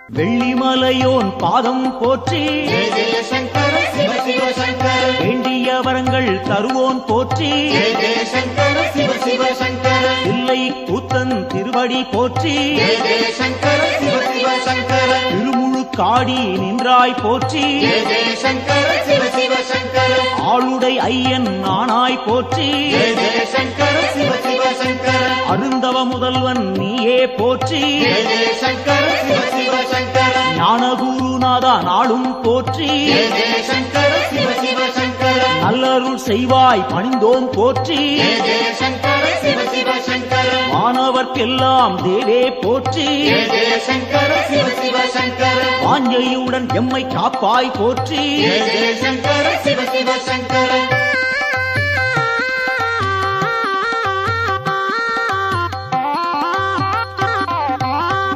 வெள்ளிமலையோன் பாதம் போற்றி ஜெய ஜெய சங்கர சிவ சிவ சங்கர வேண்டிய வரங்கள் தருவோன் போற்றி ஜெய ஜெய சங்கர சிவ சிவ சங்கர இல்லை கூத்தன் திருவடி போற்றி ஜெய ஜெய சங்கர சிவ சிவ சங்கர திருமுழு காடி நின்றாய் போற்றி ஜெய ஜெய சங்கர சிவ சிவ சங்கர ஆளுடை ஐயன் நானாய் போற்றி ஜெய ஜெய சங்கர சிவ சிவ சங்கர அருந்தவ முதல்வன் நீயே போற்றி ஜெய ஜெய சங்கர சிவ சிவ சங்கர ஞானகுருநாதா நாளும் போற்றி ஜெய ஜெய சங்கர சிவ சிவ சங்கர நல்லருள் செய்வாய் பணிந்தோம் போற்றி ஜெய ஜெய சங்கர சிவ சிவ சங்கர வானவர்க்கெல்லாம் தேவே போற்றி ஜெய ஜெய சங்கர சிவ சிவ சங்கர வாஞ்சையுடன் எம்மை காப்பாய் போற்றி ஜெய ஜெய சங்கர சிவ சிவ சங்கர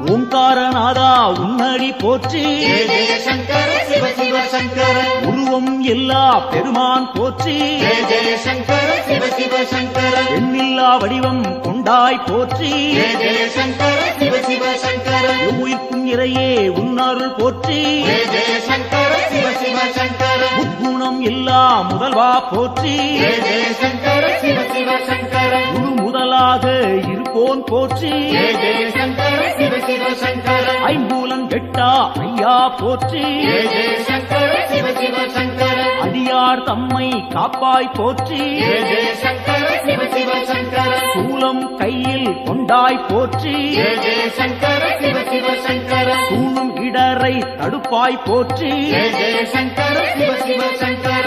ஓங்காரநாதா உன்னடி போற்றி ஜெய ஜெய சங்கர சிவ சிவ சங்கர உருவம் எல்லா பெருமான் போற்றி ஜெய ஜெய சங்கர சிவ சிவ சங்கர எண்ணில்லா வடிவம் கொண்டாய் போற்றி ஜெய ஜெய சங்கர சிவ சிவ சங்கர உயிர்க்கும் இறையே உன்னருள் போற்றி ஜெய ஜெய சங்கர சிவ சிவ சங்கர முக்குணம் எல்லா முதல்வா போற்றி ஜெய ஜெய சங்கர சிவ சிவ சங்கர முழு முதலாக இருப்போன் போற்றி ஜெய ஜெய சங்கர சிவ சிவ சங்கர ஐம்பூலம் எட்டா ஐயா போற்றி ஜெய ஜெய சங்கர சிவ சிவ சங்கர அடியார் தம்மை காப்பாய் போற்றி ஜெய ஜெய சங்கர சிவ சிவ சங்கர சூலம் கையில் கொண்டாய் போற்றி ஜெய ஜெய சங்கர சிவ சிவ சங்கர சூழும் இடரை தடுப்பாய் போற்றி ஜெய ஜெய சங்கர சிவ சிவ சங்கர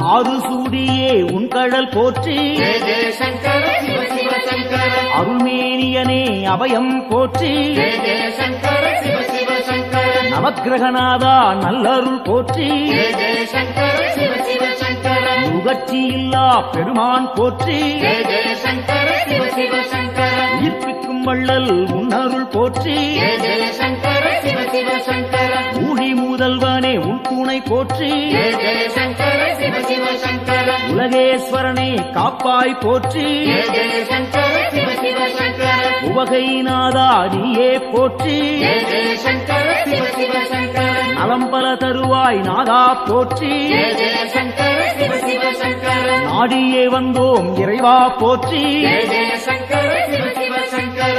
ஆறு சூடியே உன் கடல் போற்றி ஜெய ஜெய சங்கர சிவ சிவ சங்கர அருள்மேனியனே அபயம் போற்றி ஜெய ஜெய சங்கர சிவ சிவ சங்கர நவக்கிரகநாதா நல்லருள் போற்றி ஜெய ஜெய சங்கர சிவ சிவ சங்கர முகர்ச்சி இல்லா பெருமான் போற்றி ஜெய ஜெய சங்கர சிவ சிவ சங்கர உயிர்ப்பிக்கும் வள்ளல் உன்னருள் போற்றி ஜெய ஜெய சங்கர சிவ சிவ சங்கர ஊழி முதல்வனே உன் துணை போற்றி ஜெய ஜெய சங்கர சிவ சிவ சங்கர உலகேஸ்வரனே காப்பாய் போற்றி ஜெய ஜெய சங்கர சிவ சிவ சங்கர உவகைநாதா நீயே போற்றி ஜெய ஜெய சங்கர சிவ சிவ சங்கர நலம் பல தருவாய் நாதா போற்றி ஜெய ஜெய சங்கர சிவ சிவ சங்கர நாடியே வந்தோம் இறைவா போற்றி ஜெய ஜெய சங்கர சிவ சிவ சங்கர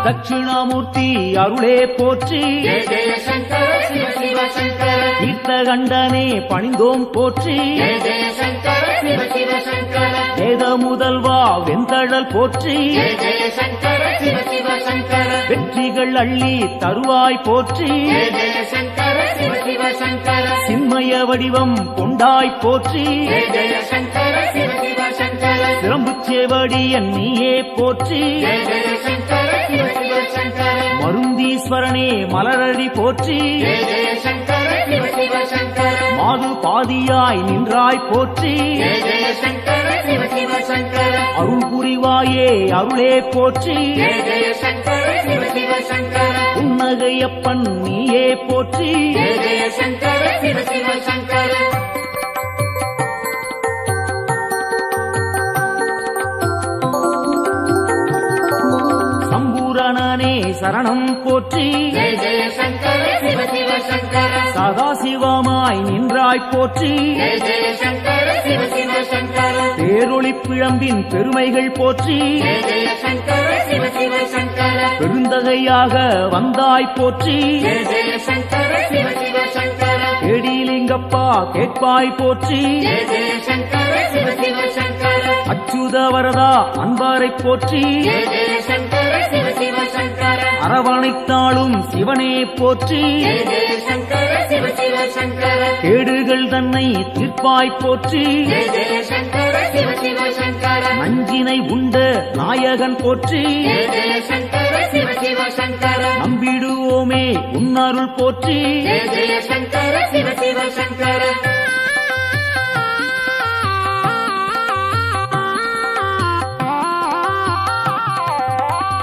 தட்சிணாமூர்த்தி அருளே போற்றி ஜெய ஜெய சங்கர சிவ சிவ சங்கர தீர்த்தகண்டனே பணிந்தோம் போற்றி ஜெய ஜெய சங்கர சிவ சிவ சங்கர வேத முதல்வா வெந்தழல் போற்றி ஜெய ஜெய சங்கர சிவ சிவ சங்கர வெற்றிகள் அள்ளி தருவாய் போற்றி ஜெய ஜெய சங்கர சிவ சிவ சங்கர சின்மய வடிவம் கொண்டாய் போற்றி ஜெய ஜெய சங்கர சிவ சிவ சங்கர சிரம்புச்சேவடியன் நீயே போற்றி ஜெய ஜெய சங்கர சிவ சிவ சங்கர மருந்தீஸ்வரனே மலரடி போற்றி ஜெய ஜெய சங்கர சிவ சிவ சங்கர மாது பாதியாய் நின்றாய் போற்றி ஜெய ஜெய சங்கர சிவ சிவ சங்கர அருள் புரிவாயே அருளே போற்றி ஜெய ஜெய சங்கர சிவ சிவ சங்கர புன்னகையப்பன் நீயே போற்றி ஜெய ஜெய சங்கர சிவ சிவ சங்கர சம்பூரணனே சரணம் போற்றி ஜெய ஜெய சங்கர சிவ சிவ சங்கர சதாசிவமாய் நின்றாய் போற்றி ஜெய ஜெய சங்கர சிவ சிவ சங்கர பேரொளி பிழம்பின் பெருமைகள் போற்றி ஜெய ஜெய சங்கர சிவ சிவ சங்கர பெருந்தகையாக வந்தாய் போற்றி ஜெய ஜெய சங்கர சிவ சிவ சங்கர கேடிலிங்கப்பா கேட்பாய் போற்றி ஜெய ஜெய சங்கர சிவ சிவ சங்கர அச்சுத வரதா அன்பாரை போற்றி ஜெய ஜெய சங்கர சிவ சிவ சங்கர அரவணைத்தாளும் சிவனே போற்றி ஜெய ஜெய சங்கர சிவ சிவ சங்கர கேடுகள் தன்னை தீர்ப்பாய் போற்றி ஜெய ஜெய சங்கர சிவ சிவ சங்கர நஞ்சினை உண்ட நாயகன் போற்றி ஜெய ஜெய சங்கர சிவ சிவ சங்கர நம்பிடுவோமே உன்னருள் போற்றி ஜெய ஜெய சங்கர சிவ சிவ சங்கர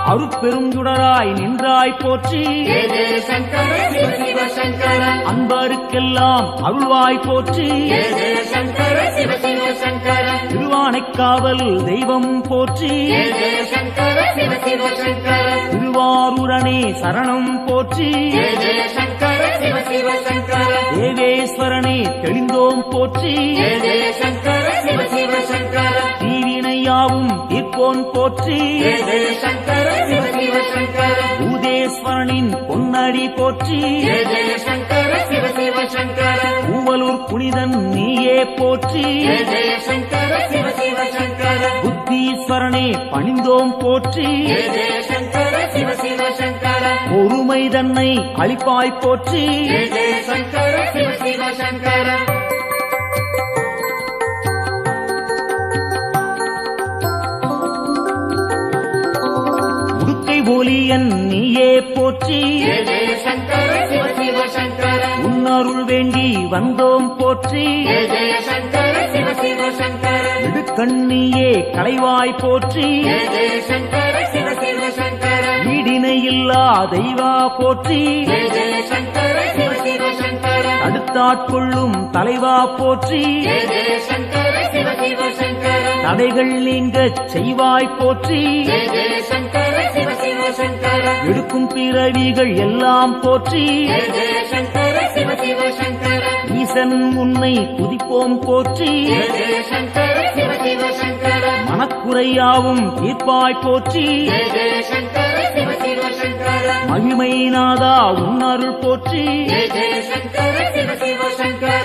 அருட்பெருஞ்சுடராய் நின்றாய் போற்றி ஜெய ஜெய சங்கர சிவ சிவ சங்கர அன்பருக்கெல்லாம் அருள்வாய் போற்றி ஜெய ஜெய சங்கர சிவ சிவ சங்கர திருவானைக்காவல் தெய்வம் போற்றி ஜெய ஜெய சங்கர சிவ சிவ சங்கர திருவாரூரணே சரணம் போற்றி ஜெய ஜெய சங்கர சிவ சிவ சங்கர தேவேஸ்வரனே தெளிந்தோம் போற்றி ஜெய ஜெய சங்கர சிவ சிவ சங்கர தீவினையாவும் தீர்ப்போன் போற்றி ஜெய ஜெய சங்கர சிவ சிவ சங்கர பூதேஸ்வரனின் பொன்னடி போற்றி ஜெய ஜெய சங்கர சிவ சிவ சங்கர பூவலூர் புனிதன் நீயே போற்றி ஜெய ஜெய சங்கர சிவ சிவ சங்கர புத்தீஸ்வரனே பணிந்தோம் போற்றி ஜெய ஜெய சங்கர சிவ சிவ சங்கர பொறுமை தன்னை அளிப்பாய் போற்றி ஜெய ஜெய சங்கர சிவ சிவ சங்கர உடுக்கை ஒலியன் நீயே போற்றி ஜெய ஜெய சங்கர சிவ சிவ சங்கர உன்னருள் வேண்டி வந்தோம் போற்றி ஜெய ஜெய சங்கர சிவ சிவ சங்கர இடுக்கண்ணியே களைவாய் போற்றி ஜெய ஜெய சங்கர சிவ சிவ சங்கர ஈடிணையில்லா தெய்வா போற்றி ஜெய ஜெய சங்கர சிவ சிவ சங்கர அடுத்தாட்கொள்ளும் தலைவா போற்றி ஜெய ஜெய சங்கர சிவ சிவ சங்கர தடைகள் நீங்கச் செய்வாய் போற்றி ஜெய ஜெய சங்கர சிவ சிவ சங்கர எடுக்கும் பிறவிகள் எல்லாம் போற்றி ஜெய ஜெய சங்கர சிவ சிவ சங்கர ஈசன் உன்னை துதிப்போம் போற்றி ஜெய ஜெய சங்கர சிவ சிவ சங்கர மனக்குறையாவும் தீர்ப்பாய் போற்றி ஜெய ஜெய சங்கர சிவ சிவ சங்கர மகிமை நாதா உன்னருள் போற்றி ஜெய ஜெய சங்கர சிவ சிவ சங்கர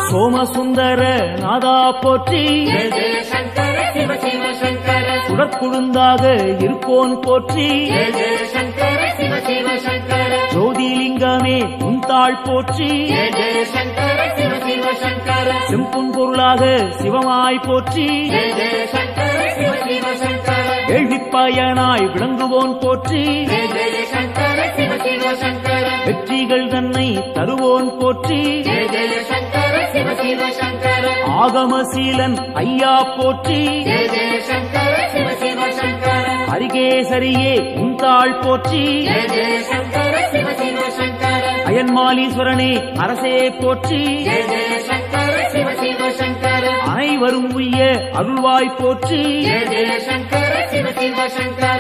சோமசுந்தர நாதா போற்றி ஜெய ஜெய சங்கர சிவ சிவ சங்கர சுடற்குழுந்தாக இருப்போன் போற்றி ஜெய ஜெய சங்கர சிவ சிவ சங்கர ஜோதிலிங்கமே உந்தாள் போற்றி ஜெய ஜெய சங்கர சிவ சிவ சங்கர செம்புன் பொருளாக சிவமாய் போற்றி ஜெய ஜெய சங்கர சிவ சிவ சங்கர கேள்விப்பயனாய் விளங்குவோன் போற்றி ஜெய ஜெய சங்கர சிவ சிவ சங்கர வெற்றிகள் தன்னை தருவோன் போற்றி ஜெய ஜெய சங்கர சிவ சிவ சங்கர ஆகமசீலன் ஐயா போற்றி ஜெய ஜெய சங்கர சிவ சிவ சங்கர அரிகேசரியே உந்தாள் போற்றி ஜெய ஜெய சங்கர சிவ சிவ சங்கர அயன்மாலீஸ்வரனே அரசே போற்றி ஜெய ஜெய சங்கர சிவ சிவ சங்கர அனைவரும் உய்ய அருள்வாய் போற்றி ஜெய ஜெய சங்கர சிவ சிவ சங்கர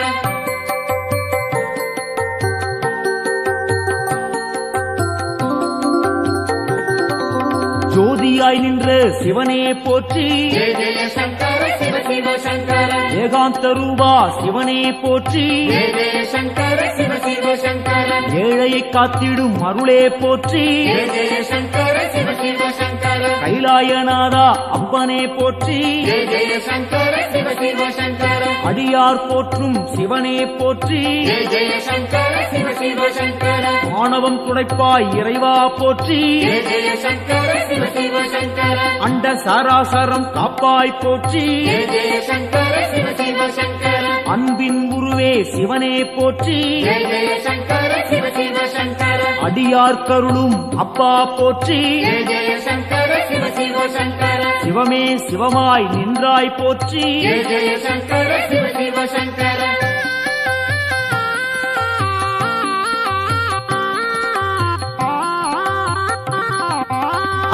ஜோதியாய் நின்ற சிவனே போற்றி ஜெய ஜெய சங்கர சிவ சிவ சங்கர ஏகாந்த ரூபா சிவனே போற்றி ஜெய ஜெய சங்கர சிவ சிவ சங்கர ஏழையை காத்திடும் அருளே போற்றி ஜெய ஜெய சங்கர சிவ சிவ சங்கர கைலாயநாதா அம்பனே போற்றி ஜெய ஜெய சங்கர சிவ சிவ சங்கர அடியார் போற்றும் சிவனே போற்றி ஜெய ஜெய சங்கர சிவ சிவ சங்கர ஆணவம் துடைப்பாய் இறைவா போற்றி ஜெய ஜெய சங்கர சிவ சிவ சங்கர அண்ட சராசரம் காப்பாய் போற்றி ஜெய ஜெய சங்கர சிவ சிவ சங்கர அன்பின் குருவே சிவனே போற்றி ஜெய ஜெய சங்கர சிவ சிவ சங்கர அடியார் கருளும் அப்பா போற்றி ஜெய ஜெய சங்கர சிவ சிவ சங்கர சிவமே சிவமாய் நின்றாய் போற்றி ஜெய ஜெய சங்கர சிவ சிவ சங்கர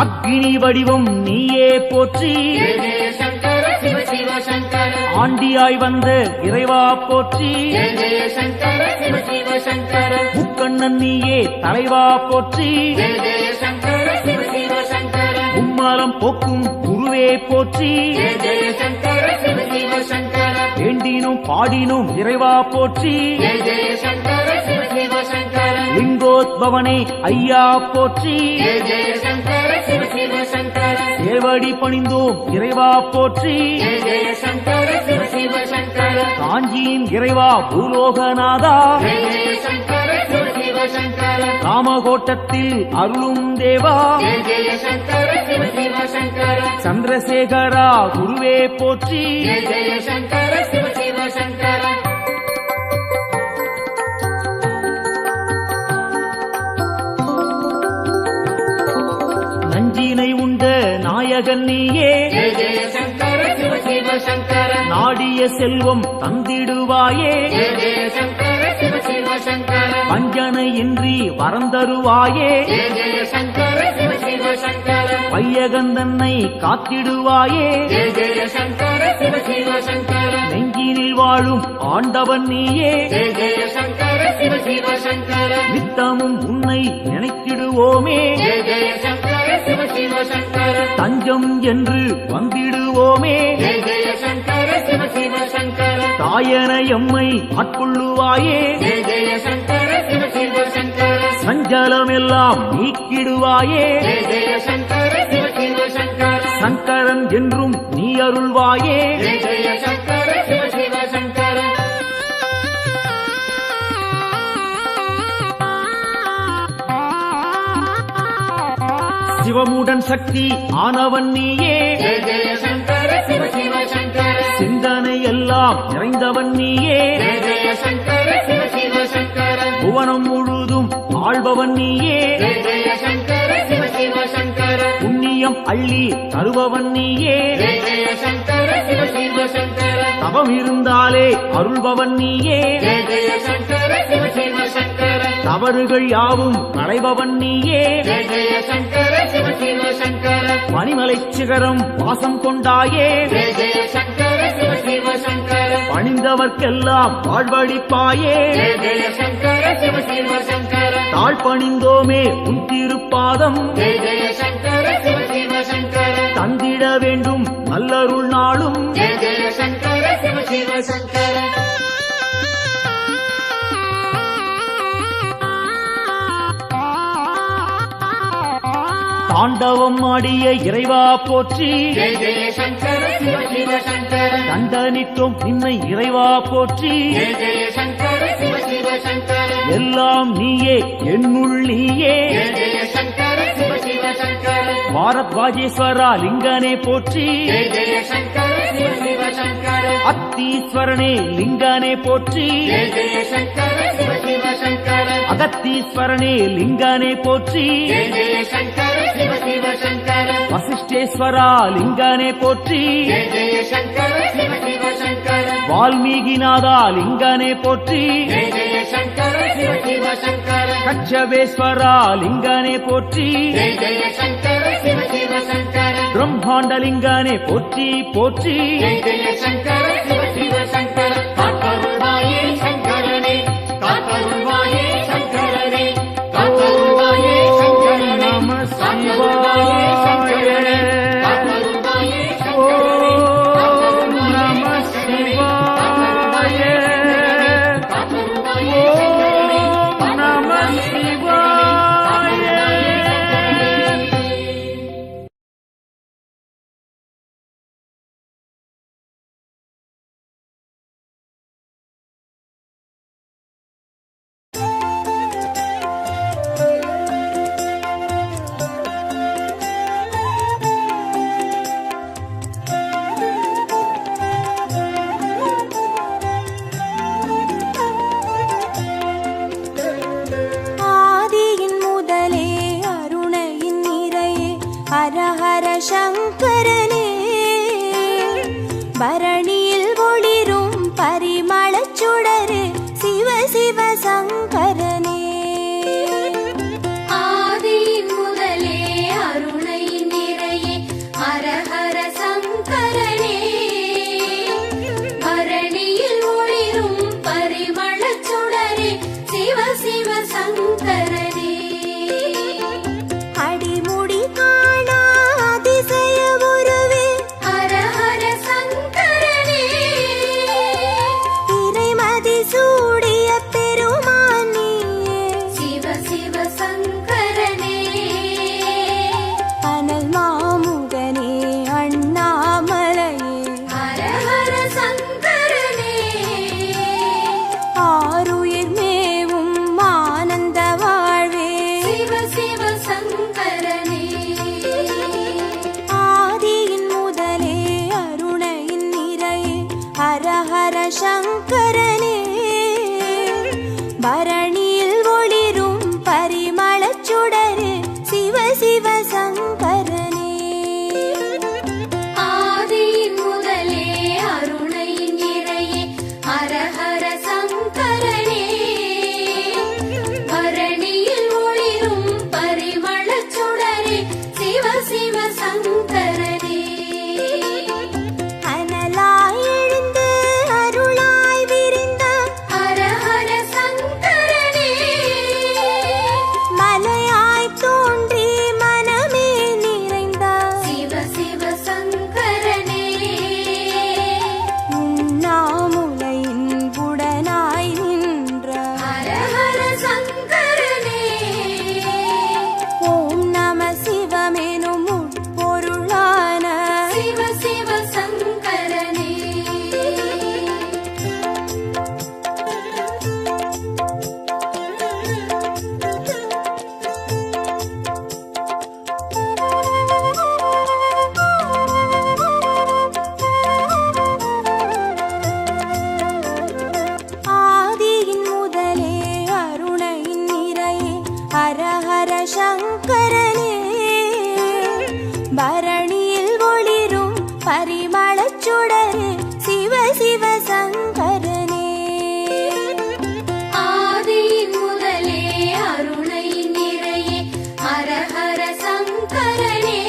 அக்னி வடிவம் நீயே போற்றி ஜெய ஜெய சங்கர சிவ சிவ சங்கர ஆண்டியாய் வந்த இறைவா போற்றி ஜெய ஜெய சங்கர சிவ சிவ சங்கர முக்கண்ணன் நீயே தலைவா போற்றி ஜெய ஜெய சங்கர சிவ சிவ சங்கர உம்மாலம் போக்கும் குருவே போற்றி ஜெய ஜெய சங்கர சிவ சிவ சங்கர வேண்டினும் பாடினும் இறைவா போற்றி ஜெய ஜெய சங்கர சிவ சிவ சங்கர லிங்கோத்பவனே ஐயா போற்றி ஜெய ஜெய சங்கர சிவ சிவ சங்கர சேவடி பணிந்தோம் இறைவா போற்றி ஜெய ஜெய சங்கர சிவ சிவ சங்கர காஞ்சியின் இறைவா பூலோகநாதா ஜெய ஜெய சங்கர சிவ சிவ சங்கர காமகோட்டத்தில் அருளும் தேவா ஜெய ஜெய சங்கர சிவ சிவ சங்கர சந்திரசேகரா குருவே போற்றி ஜெய ஜெய சங்கர சிவ சிவ சங்கர நஞ்சினை உண்ட நாயகன் நீயே ஜெய ஜெய சங்கர சிவ சிவ சங்கர நாடிய செல்வம் தந்திடுவாயே ஜெய ஜெய சங்கர சிவ சிவ சங்கர வஞ்சனையின்றி வரந்தருவாயே ஜெய ஜெய சங்கர சிவ சிவ சங்கர வையகந்தன்னை காத்திடுவாயே ஜெய ஜெய சங்கர சிவ சிவ சங்கர நெஞ்சினில் வாழும் ஆண்டவன் நீயே ஜெய ஜெய சங்கர சிவ சிவ சங்கர நித்தமும் உன்னை நினைத்திடுவோமே ஜெய ஜெய சங்கர சிவ சிவ சங்கர தஞ்சம் என்று வந்திடுவோமே ஜெய ஜெய சங்கர சிவ சிவ சங்கர தாயன எம்மை ஆட்கொள்ளுவாயே ஜெய ஜெய சங்கர சிவ சிவ சங்கர சஞ்சலமெல்லாம் நீக்கிடுவாயே ஜெய ஜெய சங்கர சிவ சிவ சங்கர சங்கரன் என்றும் நீ அருள்வாயே ஜெய ஜெய சங்கர சிவ சிவ சங்கர சிவமுடன் சக்தி ஆனவன் நீயே ஜெய ஜெய சங்கர சிவ சிவ சங்கர சிந்தனை எல்லாம் நிறைந்தவன் நீயே ஜெய ஜெய சங்கர சிவ சிவ சங்கர புவனம் முழுதும் ஆள்பவன் நீயே ஜெய ஜெய சங்கர சிவ சிவ சங்கர புண்ணியம் அள்ளி தருபவன் நீயே ஜெய ஜெய சங்கர சிவ சிவ சங்கர தவம் இருந்தாலே அருள்பவன் நீயே ஜெய ஜெய சங்கர சிவ சிவ சங்கர தவறுகள் யாவும் களைபவன் நீயே ஜெய ஜெய சங்கர சிவ சிவ சங்கர பனிமலை சிகரம் வாசம் கொண்டாயே ஜெய ஜெய சங்கர சிவ சிவ சங்கர பணிந்தவர்க்கெல்லாம் வாழ்வழிப்பாயே ஜெய ஜெய சங்கர சிவ சிவ சங்கர தாழ் பணிந்தோமே உன் திருப்பாதம் ஜெய ஜெய சங்கர சிவ சிவ சங்கர தந்திட வேண்டும் நல்லருள் நாளும் ஜெய ஜெய சங்கர சிவ சிவ சங்கர தாண்டவம் ஆடிய இறைவா போற்றி ஜெய ஜெய சங்கர சிவ சிவ சங்கர தண்டனிட்டோம் நின்னை இறைவா போற்றி ஜெய ஜெய சங்கர சிவ சிவ சங்கர எல்லாம் நீயே என்னுள் நீயே ஜெய ஜெய சங்கர சிவ சிவ சங்கர பாரத்வாஜேஸ்வரா லிங்கனே போற்றி ஜெய ஜெய சங்கர சிவ சிவ சங்கர அத்தீஸ்வரனே லிங்கனே போற்றி ஜெய ஜெய சங்கர சிவ சிவ சங்கர அகத்தீஸ்வரனே லிங்கனே போற்றி ஜெய ஜெய சங்கர சிவ சிவ சங்கர வசிஷ்டேஸ்வரா லிங்கனே போற்றி ஜெய ஜெய சங்கர சிவ சிவ சங்கர வால்மீகிநாதா லிங்கனே போற்றி ஜெய ஜெய சங்கர சிவ சிவ சங்கர கச்சவேஸ்வரா லிங்கனே போற்றி ஜெய ஜெய சங்கர சிவ சிவ சங்கர பிரம்மாண்டலிங்கனே போற்றி போற்றி ஜெய ஜெய சங்கர சிவ சிவ சங்கர காத்தருள்வாயே சங்கரனே காத்தருள்வாயே சங்கரனே காத்தருள்வாயே சங்கரனே நம காத்தருள்வாயே சங்கரனே சிவாய காத்தருள்வாயே ஓம் சங்கரனே நம சிவாய காத்தருள்வாயே ஓம் நம சிவாய ஆதியின் முதலே அருணையின் நிறையே ஹரஹர சங்கரனே பரணியில் ஒளிரும் பரிமளச் சுடரே சிவ சிவ சங்கரனே ஆதியின் முதலே அருணையின் நிறையே ஹரஹர சங்கரனே பரணியில் ஒளிரும் பரிமளச் சுடரே சிவ சிவ சங்கரனே அடிமுடி காணா அதிசய உருவே ஹரஹர சங்கரனே இறைமதி சூடிய பெருமான் நீயே சிவ சிவ சங்கரனே அனல் மாமுகனே அண்ணாமலையே ஹரஹர சங்கரனே ஆருயிர் மேவும் ஆனந்த வாழ்வே சிவ சிவ சங்கரனே ஆதியின் முதலே அருணையின் நிறையே ஹரஹர சங்கரனே பரணியில் ஒளிரும் பரிமளச் சுடரே சிவ சிவ சங்கரனே சங்கரனே அனலாய் எழுந்து அருளாய் விரிந்த ஹர ஹர சங்கரனே மலையாய் தோன்றி மனமே நிறைந்த சிவ சிவ சங்கரனே உண்ணாமுலையின் உடனாய் நின்ற ஹர ஹர சங்கரனே ஓம் நம சிவமெனும் உட்பொருளான சிவ சிவ சங்கரனே ஆதியின் முதலே அருணையின் நிறையே ஹர ஹர சங்கரனே பரணியில் ஒளிரும் பரிமளச் சுடரே சிவ சிவ சங்கரனே ஆதியின் முதலே அருணை நிறையே ஹர ஹர சங்கரனே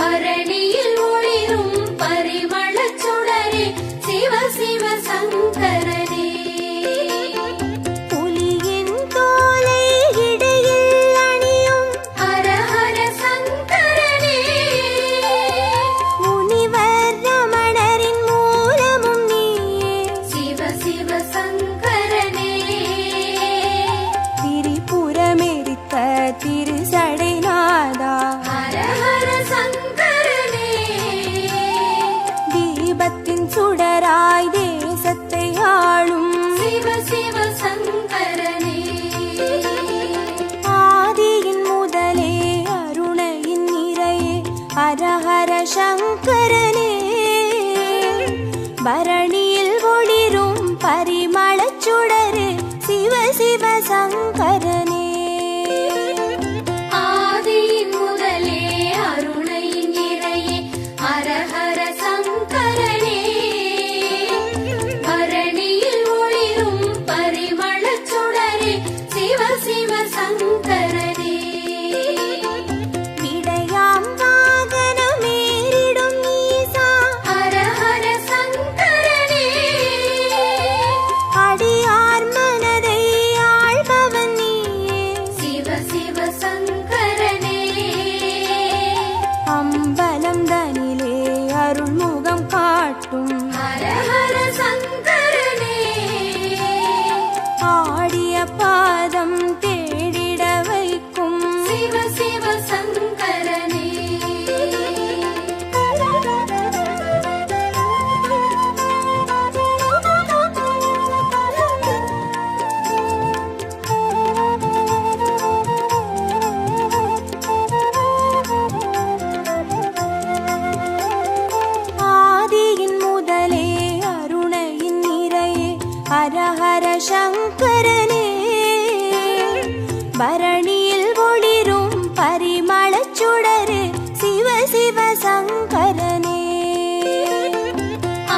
பரணியில் ஒளிரும் பரிமளச் சுடரே சிவ சிவ சங்கரனே புலியின் தோலை இடையில் அணியும் ஹர ஹர சங்கரனே முனிவர் ரமணரின் மூலமும் நீயே சிவ சிவ சங்கரனே திரிபுரமெரித்த திருசடைநாதா ஹர ஹர சங்கரனே தீபத்தின் சுடராய் தேசத்தை ஆளும் சிவ சிவ சங்கரனே ஆதியின் முதலே அருணையின் நிறையே ஹர ஹர சங்கரனே பரணியில் ஒளிரும் பரிமளச் சுடரே சிவ சிவ சங்கரனே ஆதியின் முதலே அருணை நிறையே ஹர ஹர சங்கரனே பரணியில் ஒளிரும் பரிமளச் சுடரே சிவ சிவ சங்கரனே விடையாம் வாகனமேறிடும் ஈசா ஹர ஹர சங்கரனே அடியார் மனதை ஆள்பவன் நீயே சிவ சிவ சங்கரனே அம்பலம் தனிலே அருள்முகம் காட்டும் ஹர ஹர சங்கரனே ஆடிய பாதம் தேடிட வைக்கும் சிவ சிவ சங்கரனே ஆதியின் முதலே அருணையின் நிறையே ஹர ஹர சங்கரனே பரணியில் ஒளிரும் பரிமளச் சுடரே சிவ சிவ சங்கரனே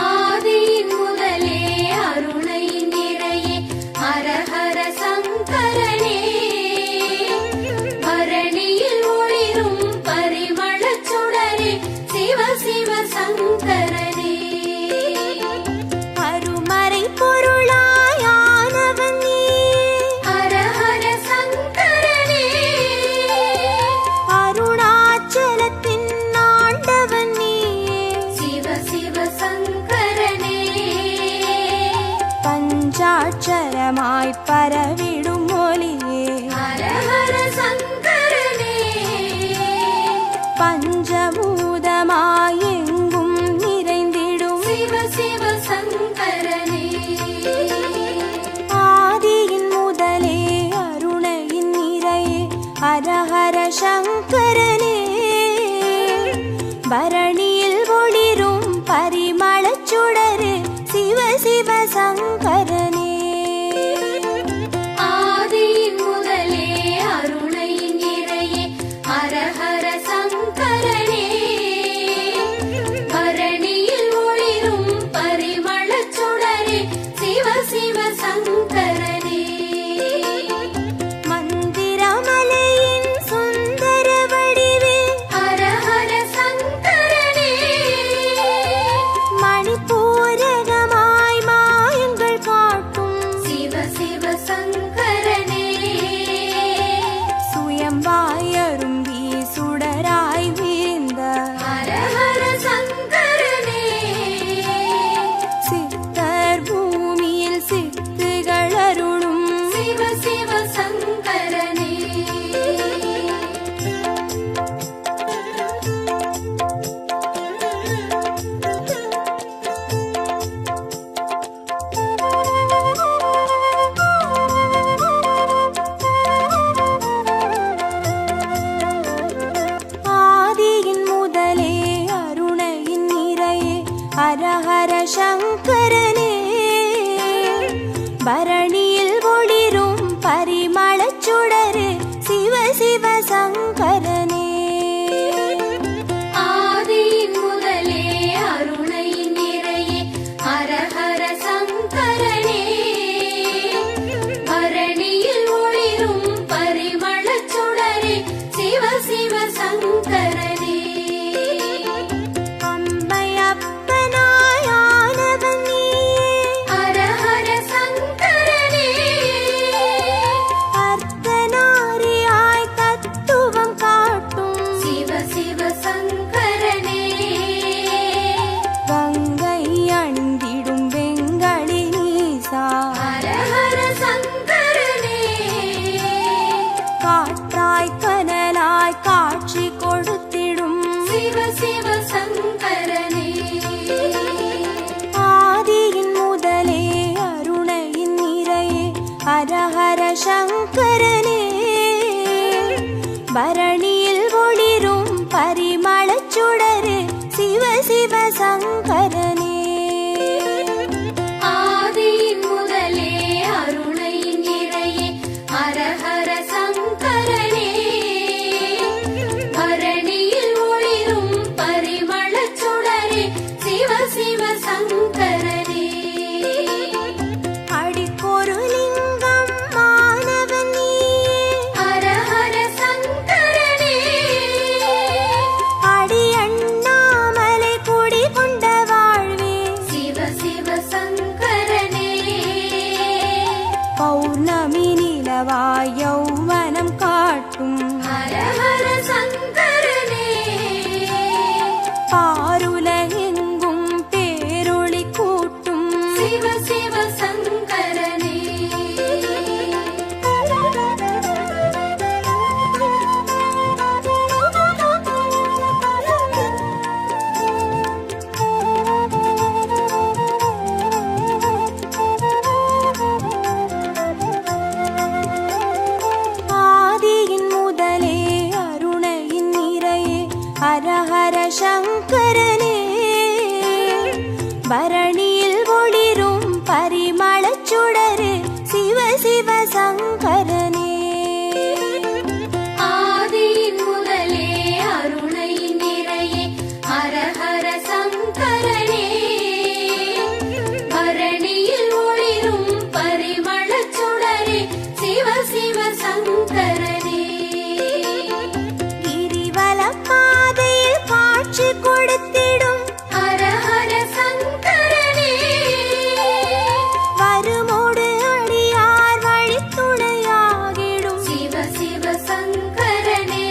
ஆதியின் முதலே அருணை நிறையே ஹர ஹர சங்கரனே பரணியில் ஒளிரும் பரிமளச் சுடரே சிவ சிவ சங்கரனே அருமறை பொருளாயானவன் நீயே ஹர ஹர சங்கரனே அருணாச்சலத்தின் ஆண்டவன் நீயே சிவ சிவ சங்கரனே பஞ்சாட்சரமாய் பரவிடும் ஒளியே ஹர ஹர சங்கரனே பஞ்சபூதமாய் எங்கும் நிறைந்தே சிவ சிவ சங்கரனே ஆதியின் முதலே அருணையின் நிறையே ஹரஹர சங்கரனே பரணியில் ஒளிரும் பரிமளச் சுடரே சிவ சிவ சங்கரனே ஆதியின் முதலே அருணையின் நிறையே ஹரஹர சங்கரனே பரணியில் ஒளிரும் பரிமளச் சுடரே சிவ சிவ சங்கரனே அடிக்கொரு லிங்கம் மாணவன் நீயே ஹரஹர சங்கரனே அடி அண்ணாமலை குடி கொண்ட வாழ்வே சிவ சிவ சங்கரனே பௌர்ணமி நிலவாய் யௌவனம் காட்டும் ஹரஹர சங்கரனே பாருலகெங்கும் பேரொளி கூட்டும் சிவ சிவ சங்கரனே ஆதியின் முதலே அருணையின் நிறையே ஹரஹர சங்கரனே பரணியில் ஒளிரும் பரிமளச் சுடரே சிவ சிவ சங்கரனே ஆதியின் முதலே அருணையின் நிறையே ஹரஹர சங்கரனே பரணியில் ஒளிரும் பரிமளச் சுடரே சிவ சிவ சங்கரனே கிரிவல பாதையில் காட்சி கொடுத்திடும் ஹரஹர சங்கரனே வருமோடு அடியார் வழித்துணையாகிடும் சிவ சிவ சங்கரனே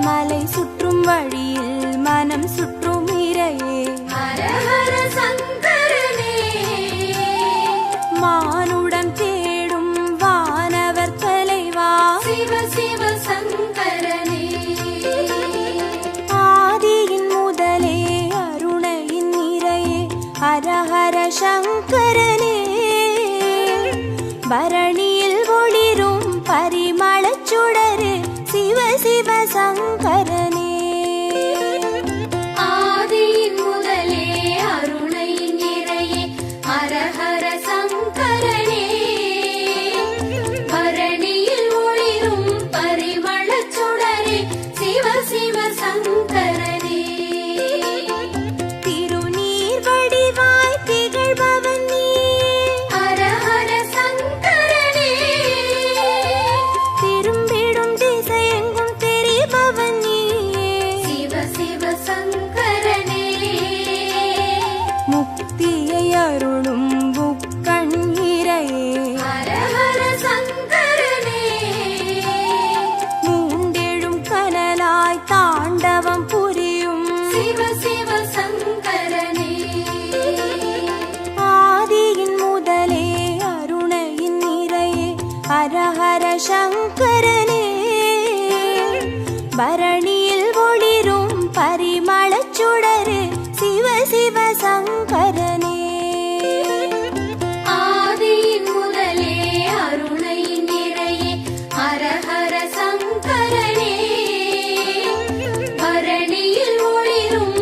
மலை சுற்றும் வழியில் மனம் சுற்றும் இறையே ஹரஹர சங்கரனே மானுடம் தேடும் வானவர் தலைவா சிவ சிவ சங்கரனே ஆதியின் முதலே அருணையின் நிறையே ஹரஹர சங்கரனே பரணியில் ஒளிரும் பரிமளச் சுடரே சிவ சிவ சங்கரனே ஆதியின் முதலே அருணையின் நிறையே ஹரஹர சங்கரனே பரணியில் ஒளிரும் பரிமளச் சுடரே சிவ சிவ சங்கரனே திருநீர் வடிவாய் திகழ்பவன் நீயே ஹரஹர சங்கரனே திரும்பிடும் திசையெங்கும் தெரிபவன் நீயே சிவ சிவ சங்கரனே முக்தியை அருளும் முக்கண் இறையே ஹரஹர சங்கரனே மூண்டெழும் கனலாய் தாண்டவம் புரியும் சிவ சிவ சங்கரனே ஆதியின் முதலே அருணையின் நிறையே ஹரஹர சங்கரனே பரணியில் ஒளிரும் பரிமளச் சுடரே சிவ சிவ சங்கரனே ஆதியின் முதலே அருணையின் நிறையே ஹரஹர சங்கரனே பரணியில் ஒளிரும்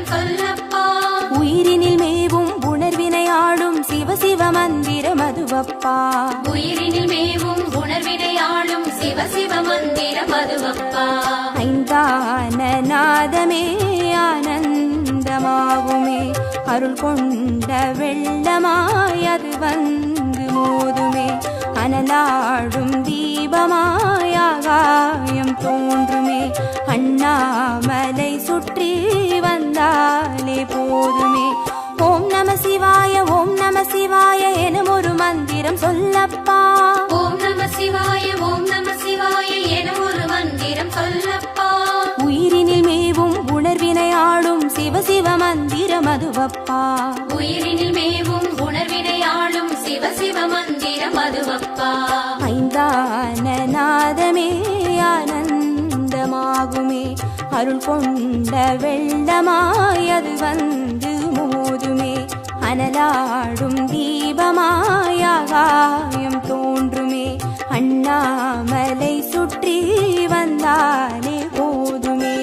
மந்திரம் சொல்லப்பா உயிரினில் மேவும் உணர்வினை ஆளும் சிவ சிவ மந்திரம் அதுவப்பா உயிரினில் மேவும் உணர்வினை ஆளும் சிவ சிவ மந்திரம் அதுவப்பா ஐந்தான நாதமே ஆனந்தமாகுமே அருள் கொண்ட வெள்ளமாய் அது வந்து மோதுமே அனலாடும் தீபமாய் ஆகாயம் தோன்றுமே அண்ணாமலை சுற்றி வந்தாலே போதுமே ஓம் நம சிவாய ஓம் நம சிவாய எனும் ஒரு மந்திரம் சொல்லப்பா ஓம் நம சிவாய ஓம் நம சிவாய என ஒரு மந்திரம் சொல்லப்பா உயிரினில் மேவும் உணர்வினை ஆளும் சிவ சிவ மந்திரம் அதுவப்பா உயிரினில் மேவும் உணர்வினை ஆளும் சிவ சிவ மந்திரம் அதுவப்பா ஐந்தான நாதமே ஆனந்தமாகுமே அருள் கொண்ட வெள்ளமாய் அது வந்து மோதுமே அனலாடும் தீபமாய் ஆகாயம் தோன்றுமே அண்ணாமலை சுற்றி வந்தாலே போதுமே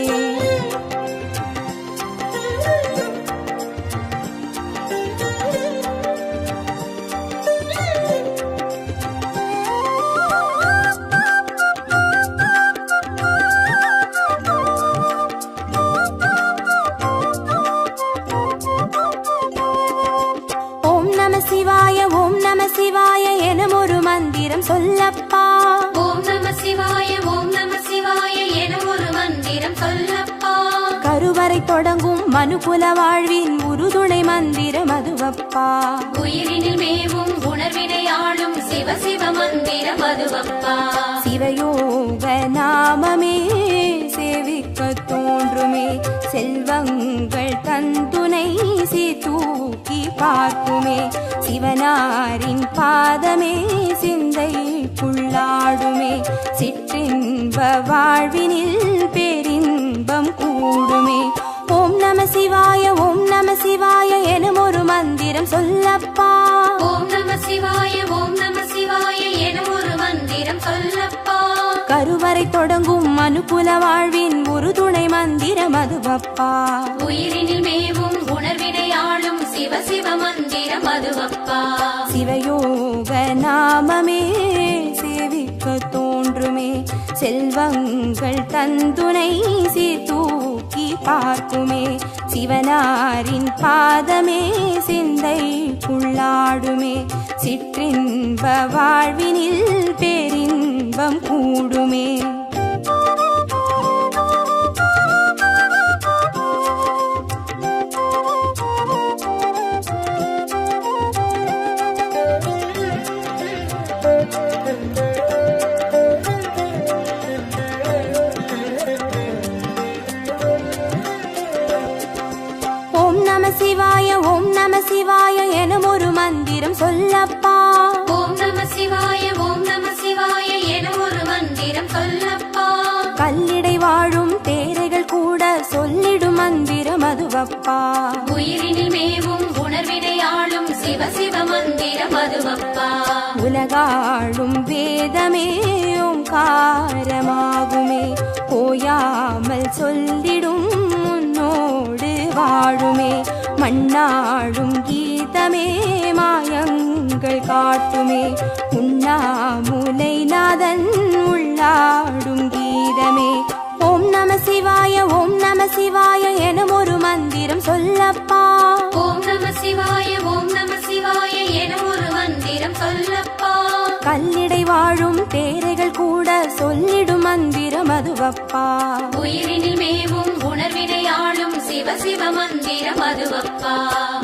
சிவாய ஓம் நம சிவாய எனும் ஒரு மந்திரம் சொல்லப்பா ஓம் நம சிவாய ஓம் நம சிவாய என ஒரு மந்திரம் சொல்லப்பா கருவறை தொடங்கும் மனுகுல வாழ்வின் உறுதுணை மந்திரம் அதுவப்பா உயிரினில் மேவும் உணர்வினை ஆளும் சிவ சிவ மந்திரம் அதுவப்பா சிவயோக நாமமே சேவிக்க தோன்றுமே செல்வங்கள் தந்துணை தூக்கி பார்க்குமே சிவனாரின் பாதமே சிந்தைக்குள்ளாடுமே சிற்றின்ப வாழ்வினில் பேரின்பம் கூடுமே ஓம் நம சிவாய ஓம் நம சிவாய எனும் ஒரு மந்திரம் சொல்லப்பா ஓம் நம சிவாய ஓம் நம சிவாய என ஒரு மந்திரம் சொல்லப்பா கருவறை தொடங்கும் மனுகுல வாழ்வின் ஒரு துணை மந்திரம் அதுவப்பா உயிரினில் மேவும் உணர்வினை ஆளும் சிவ சிவ மந்திரம் அதுவப்பா சிவயோக நாமமே சேவிக்க தோன்றுமே செல்வங்கள் தந்துணை தூக்கி பார்க்குமே சிவனாரின் பாதமே சிந்தைக்குள்ளாடுமே சிற்றின்ப வாழ்வினில் பேரின்பம் கூடுமே சிவாய ஓம் நம சிவாய எனும் ஒரு மந்திரம் சொல்லப்பா ஓம் நம சிவாய ஓம் நம சிவாய என ஒரு மந்திரம் சொல்லப்பா கல்லிடை வாழும் தேரைகள் கூட சொல்லிடும் மந்திரம் அதுவப்பா உயிரினில் மேவும் உணர்வினை ஆளும் சிவ சிவ மந்திரம் அதுவப்பா உலகாளும் வேதமே ஓங்காரமாகுமே ஓயாமல் சொல்லிடும் உன்னோடு வாழுமே மண்ணாடும் கீதமே மாயங்கள் காட்டுமே உண்ணாமுலை நாதன் உள்ளாடும் கீதமே ஓம் நம சிவாய ஓம் நம சிவாய எனும் ஒரு மந்திரம் சொல்லப்பா ஓம் நம சிவாய ஓம் நம சிவாய என ஒரு மந்திரம் சொல்லப்பா கல்லிடை வாழும் தேரைகள் கூட சொல்லிடும் மந்திரம் அதுவப்பா உயிரினில் மேவும் உணர்வினை ஆளும் சிவ சிவ மந்திரம் அதுவப்பா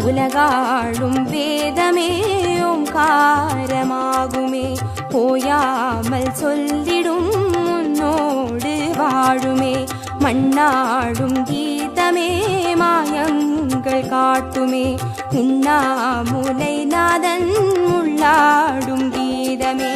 உலகாளும் வேதமே ஓங்காரமாகுமே ஓயாமல் சொல்லிடும் உன்னோடு வாழுமே மண்ணாடும் கீதமே மாயங்கள் காட்டுமே உண்ணாமுலை நாதன் உள்ளாடும் கீதமே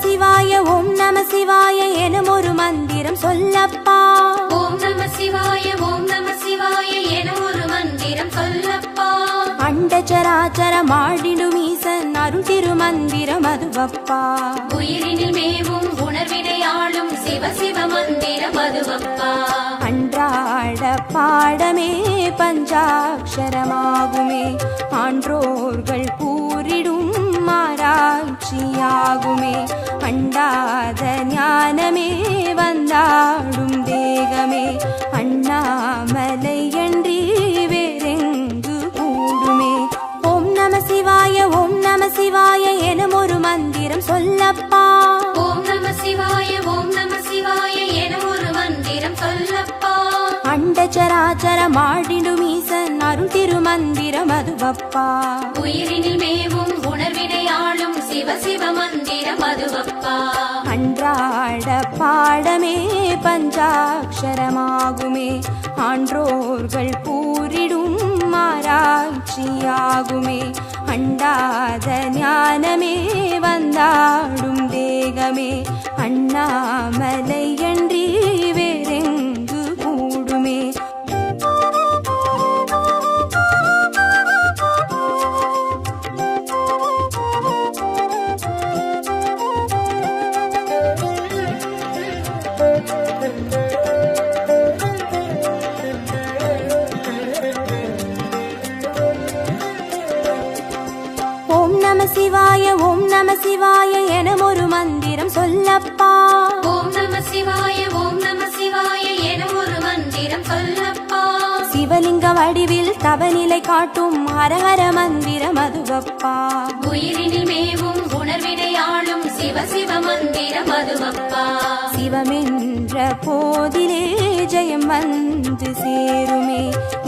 சிவாய ஓம் நம சிவாய அண்டச்சராச்சரம் ஆடிடும் ஈசன் அருள் திருமந்திரம் அதுவப்பா. உயிரினில் மேவும் உணர்வினை ஆளும் சிவ சிவ மந்திரம் அதுவப்பா. அன்றாட பாடமே பஞ்சாட்சரமாகுமே, ஆன்றோர்கள் கூறிடும் ஆராய்ச்சியாகுமே. அண்டாத ஞானமே வந்தாடும் தேகமே, அண்ணாமலை அன்றி வேறெங்கு கூடுமே. ஓம் நம சிவாய ஓம் நம சிவாய எனும் ஒரு மந்திரம் சொல்லப்பா. ஓம் நம சிவாய ஓம் நம சிவாய எனும் ஒரு மந்திரம் சொல்லப்பா. அண்டச்சராச்சரம் ஆடிடும் ஈசன் அருள் திருமந்திரம் அதுவப்பா. உயிரினில் மேவும் உணர்வினை ஆளும் சிவ சிவ மந்திரம் அதுவப்பா. அன்றாட பாடமே பஞ்சாட்சரமாகுமே, ஆன்றோர்கள் கூறிடும் ஆராய்ச்சியாகுமே. அண்டாத ஞானமே வந்தாடும் தேகமே, அண்ணாமலை அன்றி வேறெங்கு கூடுமே. ஓம் நம சிவாய ஓம் நம சிவாய எனும் ஒரு மந்திரம் சொல்லப்பா. ஓம் நம சிவாய ஓம் நம சிவாய எனும் ஒரு மந்திரம் சொல்லப்பா. சிவலிங்க வடிவில் தவநிலை காட்டும் ஹரஹர மந்திரம் அதுவப்பா. உயிரினில் மேவும் உணர்வினை ஆளும் சிவ சிவ மந்திரம் அதுவப்பா. சிவமென்ற போதிலே ஜெயம் வந்து சேருமே,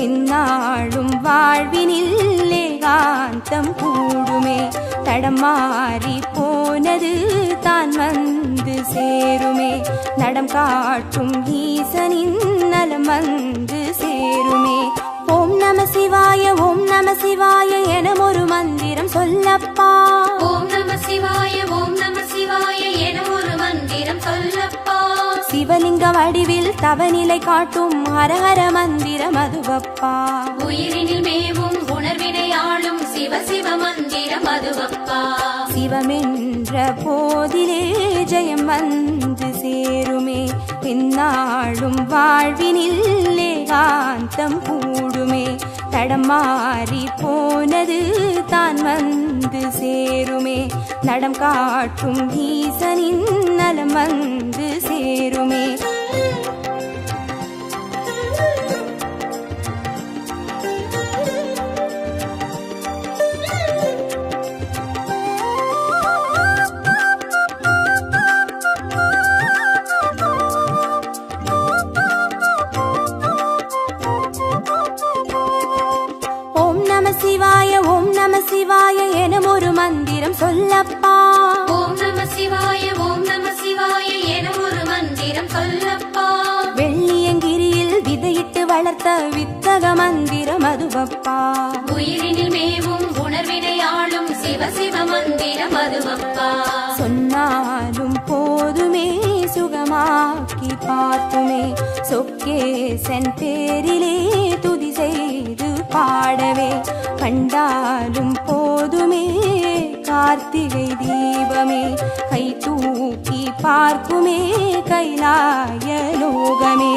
இந்நாளும் வாழ்வினில் ஏகாந்தம் கூடுமே. தடமாறி போனது தான் வந்து சேருமே, நடம் காட்டும் ஈசனின் நலம் வந்து சேருமே. ஓம் நம சிவாய ஓம் நம சிவாய எனும் ஒரு மந்திரம் சொல்லப்பா. ஓம் நம சிவாய ஓம் நம சிவாய எனும் ஒரு மந்திரம் சொல்லப்பா. சிவலிங்க வடிவில் தவநிலை காட்டும் ஹரஹர மந்திரம் அதுவப்பா. உயிரினில் மேவும் உணர்வினை ஆளும் சிவ சிவ மந்திரம் அதுவப்பா. சிவமென்ற போதிலே ஜெயம் வந்து சேருமே, இந்நாளும் வாழ்வினில் ஏகாந்தம் கூடுமே. தடமாறி போனது தான் வந்து சேருமே, நடம் காட்டும் ஈசனின் நலம் வந்து சேருமே. சிவாய ஓம் நம சிவாய எனும் ஒரு மந்திரம் சொல்லப்பா. ஓம் நம சிவாய ஓம் நம சிவாய எனும் ஒரு மந்திரம் சொல்லப்பா. வெள்ளியங்கிரியில் விதையிட்டு வளர்த்த வித்தக மந்திரம் அதுவப்பா. உயிரினில் மேவும் உணர்வினை ஆளும் சிவ சிவ மந்திரம் அதுவப்பா. சொன்னாலும் போதுமே சுகமாக்கி பார்த்துமே, சொக்கேசன் பேரிலே துதி செய்து பாடவே. கண்டாலும் போதுமே கார்த்திகை தீபமே, கை தூக்கி பார்க்குமே கைலாய லோகமே.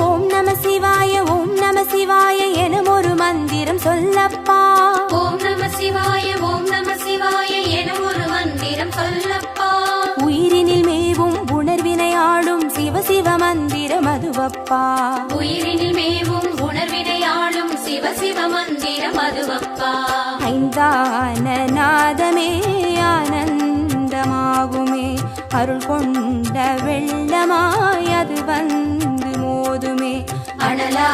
ஓம் நம சிவாய ஓம் நம சிவாய எனும் ஒரு மந்திரம் சொல்லப்பா. ஓம் நம சிவாய ஓம் நம சிவாய எனும் ஒரு மந்திரம் சொல்லப்பா. உயிரினில் மேவும் உணர்வினை ஆளும் சிவ சிவ மந்திரம் அதுவப்பா. உயிரினில் மேவும் உணர்வினை ஆளும் சிவ சிவ மந்திரம் அதுவப்பா. ஐந்தான நாதமே ஆனந்தமாகுமே, அருள் கொண்ட வெள்ளமாய் அது வந்து மோதுமே. அனலா